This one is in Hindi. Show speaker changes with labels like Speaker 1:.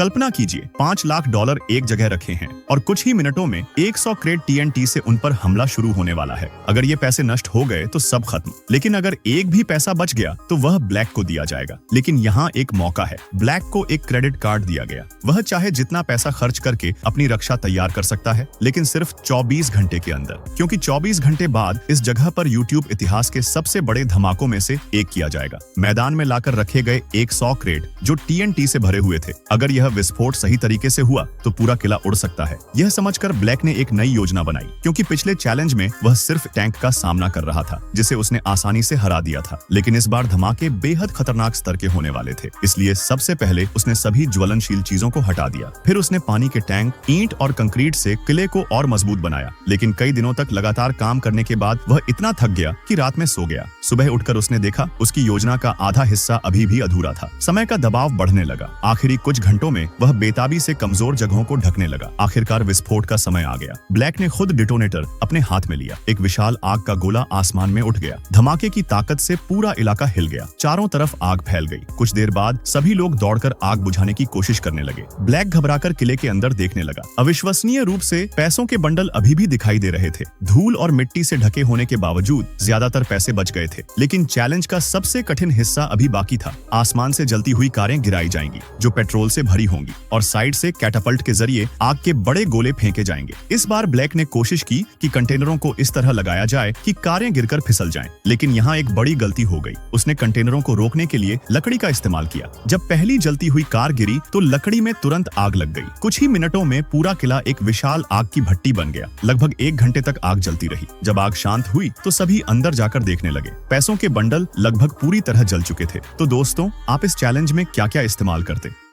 Speaker 1: कल्पना कीजिए, $5 लाख एक जगह रखे हैं और कुछ ही मिनटों में 100 क्रेट TNT से उन पर हमला शुरू होने वाला है। अगर ये पैसे नष्ट हो गए तो सब खत्म, लेकिन अगर एक भी पैसा बच गया तो वह ब्लैक को दिया जाएगा। लेकिन यहाँ एक मौका है। ब्लैक को एक क्रेडिट कार्ड दिया गया। वह चाहे जितना पैसा खर्च करके अपनी रक्षा तैयार कर सकता है, लेकिन सिर्फ 24 घंटे के अंदर, क्योंकि 24 घंटे बाद इस जगह पर YouTube इतिहास के सबसे बड़े धमाकों में से एक किया जाएगा। मैदान में लाकर रखे गए 100 क्रेट जो TNT से भरे हुए थे। अगर यह विस्फोट सही तरीके से हुआ तो पूरा किला उड़ सकता है। यह समझकर ब्लैक ने एक नई योजना बनाई, क्योंकि पिछले चैलेंज में वह सिर्फ टैंक का सामना कर रहा था, जिसे उसने आसानी से हरा दिया था। लेकिन इस बार धमाके बेहद खतरनाक स्तर के होने वाले थे, इसलिए सबसे पहले उसने सभी ज्वलनशील चीजों को हटा दिया। फिर उसने पानी के टैंक, ईंट और कंक्रीट से किले को और मजबूत बनाया। लेकिन कई दिनों तक लगातार काम करने के बाद वह इतना थक गया कि रात में सो गया। सुबह उठकर उसने देखा उसकी योजना का आधा हिस्सा अभी भी अधूरा था। समय का दबाव बढ़ने लगा। आखिरी कुछ घंटों में वह बेताबी से कमजोर जगहों को ढकने लगा। आखिरकार विस्फोट का समय आ गया। ब्लैक ने खुद डिटोनेटर अपने हाथ में लिया। एक विशाल आग का गोला आसमान में उठ गया। धमाके की ताकत से पूरा इलाका हिल गया। चारों तरफ आग फैल गई। कुछ देर बाद सभी लोग दौड़कर आग बुझाने की कोशिश करने लगे। ब्लैक घबराकर किले के अंदर देखने लगा। अविश्वसनीय रूप से पैसों के बंडल अभी भी दिखाई दे रहे थे। धूल और मिट्टी से ढके होने के बावजूद ज्यादातर पैसे बच गए थे। लेकिन चैलेंज का सबसे कठिन हिस्सा अभी बाकी था। आसमान से जलती हुई कारें गिराई जाएंगी, जो पेट्रोल से भरी होंगी, और साइड से कैटापल्ट के जरिए आग के बड़े गोले फेंके जाएंगे। इस बार ब्लैक ने कोशिश की कि कंटेनरों को इस तरह लगाया जाए कि कारें गिरकर फिसल जाएं। लेकिन यहाँ एक बड़ी गलती हो गई। उसने कंटेनरों को रोकने के लिए लकड़ी का इस्तेमाल किया। जब पहली जलती हुई कार गिरी तो लकड़ी में तुरंत आग लग गई। कुछ ही मिनटों में पूरा किला एक विशाल आग की भट्टी बन गया। लगभग 1 घंटे तक आग जलती रही। जब आग शांत हुई तो सभी अंदर जाकर देखने लगे। पैसों के बंडल लगभग पूरी तरह जल चुके थे। तो दोस्तों, आप इस चैलेंज में क्या क्या इस्तेमाल करते?